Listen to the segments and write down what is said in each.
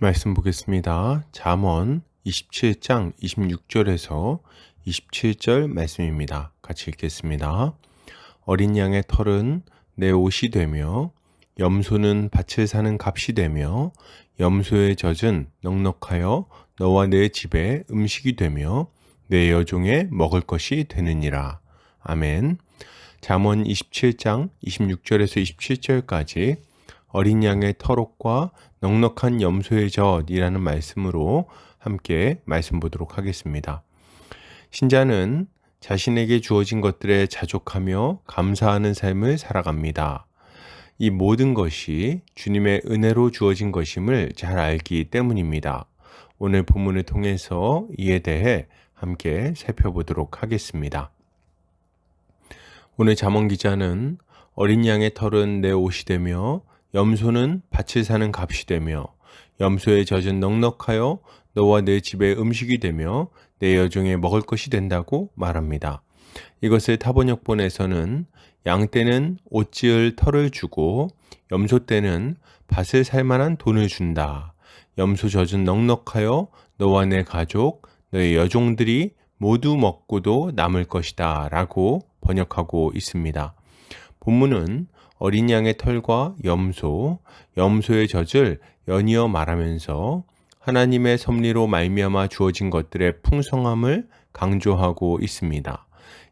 말씀 보겠습니다. 잠언 27장 26절에서 27절 말씀입니다. 같이 읽겠습니다. 어린 양의 털은 내 옷이 되며 염소는 밭을 사는 값이 되며 염소의 젖은 넉넉하여 너와 내 집에 음식이 되며 내 여종의 먹을 것이 되느니라. 아멘. 잠언 27장 26절에서 27절까지 어린 양의 털옷과 넉넉한 염소의 젖이라는 말씀으로 함께 말씀 보도록 하겠습니다. 신자는 자신에게 주어진 것들에 자족하며 감사하는 삶을 살아갑니다. 이 모든 것이 주님의 은혜로 주어진 것임을 잘 알기 때문입니다. 오늘 본문을 통해서 이에 대해 함께 살펴보도록 하겠습니다. 오늘 잠언 기자는 어린 양의 털은 내 옷이 되며 염소는 밭을 사는 값이 되며 염소의 젖은 넉넉하여 너와 내 집의 음식이 되며 내 여종의 먹을 것이 된다고 말합니다. 이것을 타번역본에서는 양 떼는 옷 지을 털을 주고 염소 떼는 밭을 살 만한 돈을 준다. 염소 젖은 넉넉하여 너와 내 가족, 너의 여종들이 모두 먹고도 남을 것이다 라고 번역하고 있습니다. 본문은 어린 양의 털과 염소의 젖을 연이어 말하면서 하나님의 섭리로 말미암아 주어진 것들의 풍성함을 강조하고 있습니다.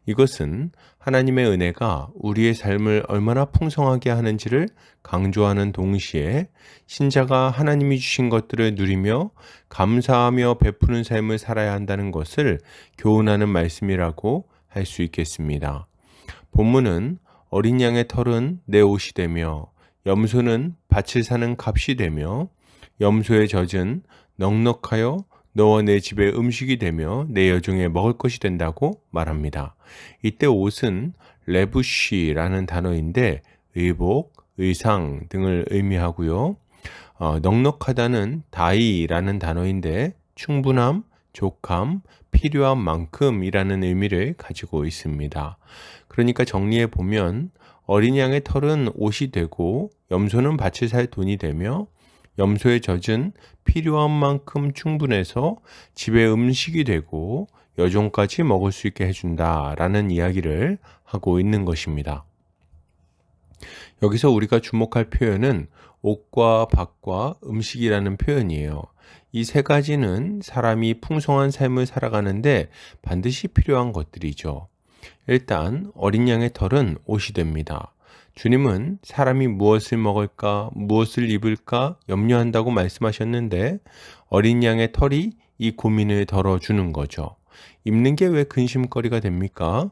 이것은 하나님의 은혜가 우리의 삶을 얼마나 풍성하게 하는지를 강조하는 동시에 신자가 하나님이 주신 것들을 누리며 감사하며 베푸는 삶을 살아야 한다는 것을 교훈하는 말씀이라고 할 수 있겠습니다. 본문은 어린 양의 털은 내 옷이 되며 염소는 밭을 사는 값이 되며 염소의 젖은 넉넉하여 너와 내 집의 음식이 되며 내 여종의 먹을 것이 된다고 말합니다. 이때 옷은 레부쉬라는 단어인데 의복, 의상 등을 의미하고요. 넉넉하다는 다이라는 단어인데 충분함, 족함, 필요한 만큼이라는 의미를 가지고 있습니다. 그러니까 정리해 보면 어린 양의 털은 옷이 되고 염소는 밭을 살 돈이 되며 염소의 젖은 필요한 만큼 충분해서 집의 음식이 되고 여종까지 먹을 수 있게 해준다라는 이야기를 하고 있는 것입니다. 여기서 우리가 주목할 표현은 옷과 밭과 음식이라는 표현이에요. 이 세 가지는 사람이 풍성한 삶을 살아가는데 반드시 필요한 것들이죠. 일단 어린 양의 털은 옷이 됩니다. 주님은 사람이 무엇을 먹을까, 무엇을 입을까 염려한다고 말씀하셨는데 어린 양의 털이 이 고민을 덜어주는 거죠. 입는 게 왜 근심거리가 됩니까?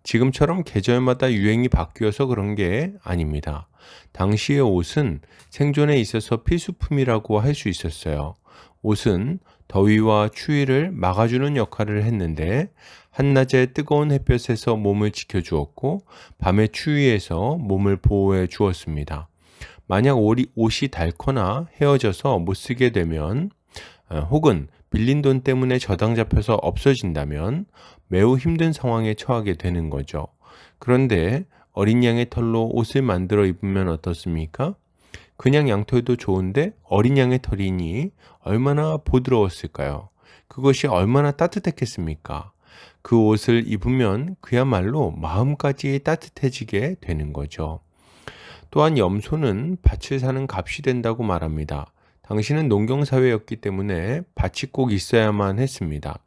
지금처럼 계절마다 유행이 바뀌어서 그런 게 아닙니다. 당시의 옷은 생존에 있어서 필수품이라고 할 수 있었어요. 옷은 더위와 추위를 막아주는 역할을 했는데 한낮의 뜨거운 햇볕에서 몸을 지켜주었고 밤의 추위에서 몸을 보호해 주었습니다. 만약 옷이 닳거나 헤어져서 못 쓰게 되면 혹은 빌린 돈 때문에 저당 잡혀서 없어진다면 매우 힘든 상황에 처하게 되는 거죠. 그런데 어린 양의 털로 옷을 만들어 입으면 어떻습니까? 그냥 양털도 좋은데 어린 양의 털이니 얼마나 보드러웠을까요? 그것이 얼마나 따뜻했겠습니까? 그 옷을 입으면 그야말로 마음까지 따뜻해지게 되는 거죠. 또한 염소는 밭을 사는 값이 된다고 말합니다. 당시는 농경사회였기 때문에 밭이 꼭 있어야만 했습니다.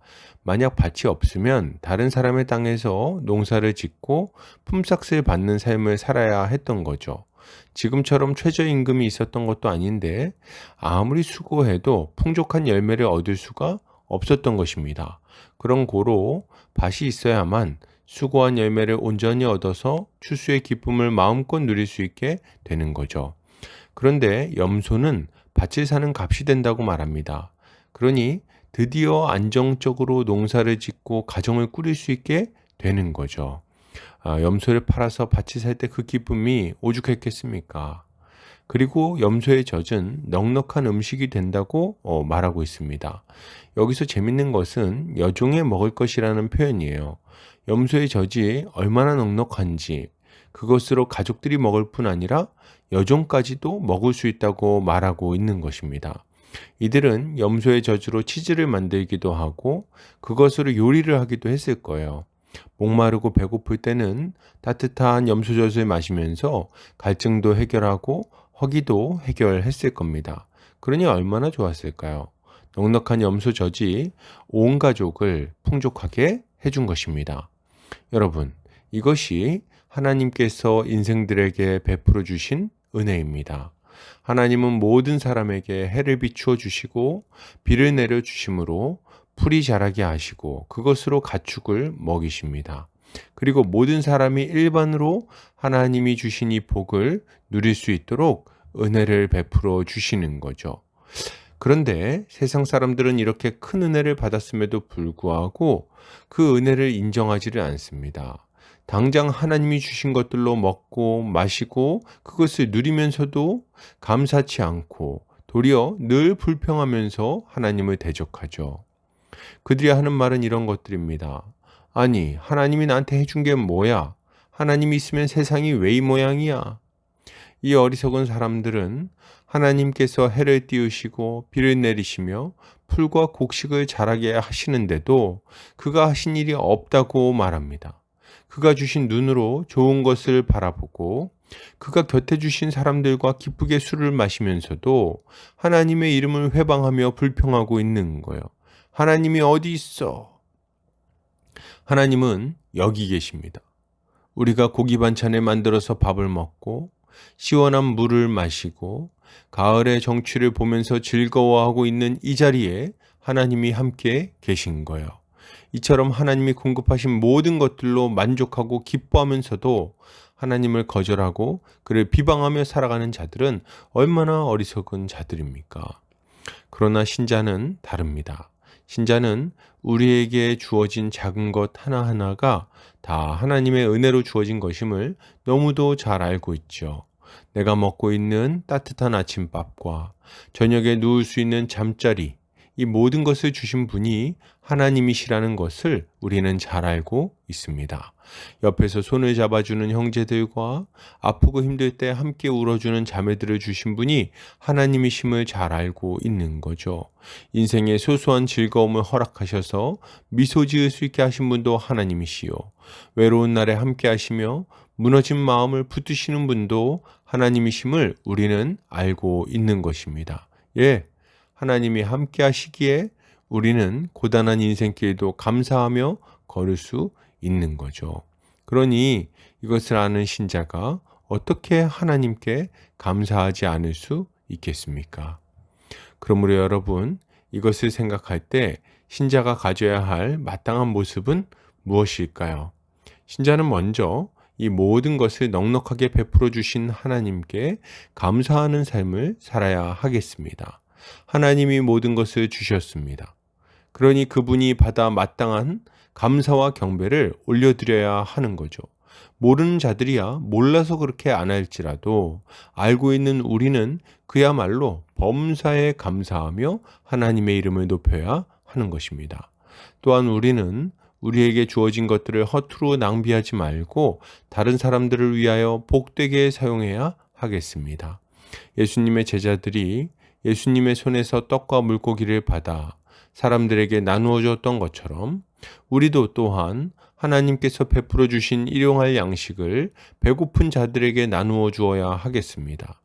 만약 밭이 없으면 다른 사람의 땅에서 농사를 짓고 품삯을 받는 삶을 살아야 했던 거죠. 지금처럼 최저임금이 있었던 것도 아닌데 아무리 수고해도 풍족한 열매를 얻을 수가 없었던 것입니다. 그런 고로 밭이 있어야만 수고한 열매를 온전히 얻어서 추수의 기쁨을 마음껏 누릴 수 있게 되는 거죠. 그런데 염소는 밭을 사는 값이 된다고 말합니다. 그러니 드디어 안정적으로 농사를 짓고 가정을 꾸릴 수 있게 되는 거죠. 염소를 팔아서 밭을 살 때 그 기쁨이 오죽했겠습니까? 그리고 염소의 젖은 넉넉한 음식이 된다고 말하고 있습니다. 여기서 재밌는 것은 여종의 먹을 것이라는 표현이에요. 염소의 젖이 얼마나 넉넉한지 그것으로 가족들이 먹을 뿐 아니라 여종까지도 먹을 수 있다고 말하고 있는 것입니다. 이들은 염소의 젖으로 치즈를 만들기도 하고 그것으로 요리를 하기도 했을 거예요. 목마르고 배고플 때는 따뜻한 염소젖을 마시면서 갈증도 해결하고 허기도 해결했을 겁니다. 그러니 얼마나 좋았을까요? 넉넉한 염소젖이 온 가족을 풍족하게 해준 것입니다. 여러분, 이것이 하나님께서 인생들에게 베풀어 주신 은혜입니다. 하나님은 모든 사람에게 해를 비추어 주시고 비를 내려 주심으로 풀이 자라게 하시고 그것으로 가축을 먹이십니다. 그리고 모든 사람이 일반으로 하나님이 주신 이 복을 누릴 수 있도록 은혜를 베풀어 주시는 거죠. 그런데 세상 사람들은 이렇게 큰 은혜를 받았음에도 불구하고 그 은혜를 인정하지를 않습니다. 당장 하나님이 주신 것들로 먹고 마시고 그것을 누리면서도 감사치 않고 도리어 늘 불평하면서 하나님을 대적하죠. 그들이 하는 말은 이런 것들입니다. 아니, 하나님이 나한테 해준 게 뭐야? 하나님이 있으면 세상이 왜 이 모양이야? 이 어리석은 사람들은 하나님께서 해를 띄우시고 비를 내리시며 풀과 곡식을 자라게 하시는데도 그가 하신 일이 없다고 말합니다. 그가 주신 눈으로 좋은 것을 바라보고 그가 곁에 주신 사람들과 기쁘게 술을 마시면서도 하나님의 이름을 회방하며 불평하고 있는 거예요. 하나님이 어디 있어? 하나님은 여기 계십니다. 우리가 고기 반찬을 만들어서 밥을 먹고 시원한 물을 마시고 가을의 정취를 보면서 즐거워하고 있는 이 자리에 하나님이 함께 계신 거예요. 이처럼 하나님이 공급하신 모든 것들로 만족하고 기뻐하면서도 하나님을 거절하고 그를 비방하며 살아가는 자들은 얼마나 어리석은 자들입니까? 그러나 신자는 다릅니다. 신자는 우리에게 주어진 작은 것 하나하나가 다 하나님의 은혜로 주어진 것임을 너무도 잘 알고 있죠. 내가 먹고 있는 따뜻한 아침밥과 저녁에 누울 수 있는 잠자리, 이 모든 것을 주신 분이 하나님이시라는 것을 우리는 잘 알고 있습니다. 옆에서 손을 잡아주는 형제들과 아프고 힘들 때 함께 울어주는 자매들을 주신 분이 하나님이심을 잘 알고 있는 거죠. 인생의 소소한 즐거움을 허락하셔서 미소 지을 수 있게 하신 분도 하나님이시요. 외로운 날에 함께 하시며 무너진 마음을 붙드시는 분도 하나님이심을 우리는 알고 있는 것입니다. 예, 하나님이 함께 하시기에 우리는 고단한 인생길도 감사하며 걸을 수 있는 거죠. 그러니 이것을 아는 신자가 어떻게 하나님께 감사하지 않을 수 있겠습니까? 그러므로 여러분, 이것을 생각할 때 신자가 가져야 할 마땅한 모습은 무엇일까요? 신자는 먼저 이 모든 것을 넉넉하게 베풀어 주신 하나님께 감사하는 삶을 살아야 하겠습니다. 하나님이 모든 것을 주셨습니다. 그러니 그분이 받아 마땅한 감사와 경배를 올려드려야 하는 거죠. 모르는 자들이야 몰라서 그렇게 안 할지라도 알고 있는 우리는 그야말로 범사에 감사하며 하나님의 이름을 높여야 하는 것입니다. 또한 우리는 우리에게 주어진 것들을 허투루 낭비하지 말고 다른 사람들을 위하여 복되게 사용해야 하겠습니다. 예수님의 제자들이 예수님의 손에서 떡과 물고기를 받아 사람들에게 나누어 줬던 것처럼 우리도 또한 하나님께서 베풀어 주신 일용할 양식을 배고픈 자들에게 나누어 주어야 하겠습니다.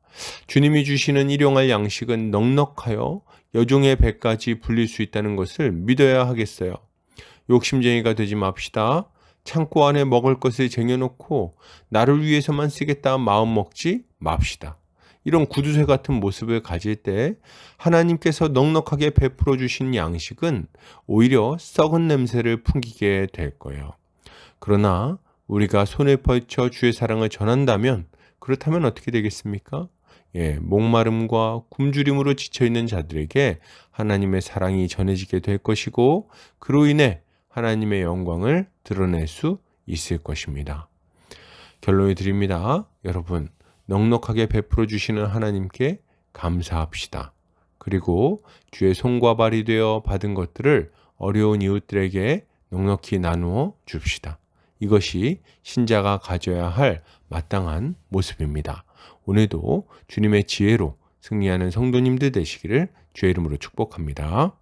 주님이 주시는 일용할 양식은 넉넉하여 여종의 배까지 불릴 수 있다는 것을 믿어야 하겠어요. 욕심쟁이가 되지 맙시다. 창고 안에 먹을 것을 쟁여놓고 나를 위해서만 쓰겠다 마음 먹지 맙시다. 이런 구두쇠 같은 모습을 가질 때 하나님께서 넉넉하게 베풀어 주신 양식은 오히려 썩은 냄새를 풍기게 될 거예요. 그러나 우리가 손을 펼쳐 주의 사랑을 전한다면 그렇다면 어떻게 되겠습니까? 목마름과 굶주림으로 지쳐있는 자들에게 하나님의 사랑이 전해지게 될 것이고 그로 인해 하나님의 영광을 드러낼 수 있을 것입니다. 결론을 드립니다. 여러분, 넉넉하게 베풀어 주시는 하나님께 감사합시다. 그리고 주의 손과 발이 되어 받은 것들을 어려운 이웃들에게 넉넉히 나누어 줍시다. 이것이 신자가 가져야 할 마땅한 모습입니다. 오늘도 주님의 지혜로 승리하는 성도님들 되시기를 주의 이름으로 축복합니다.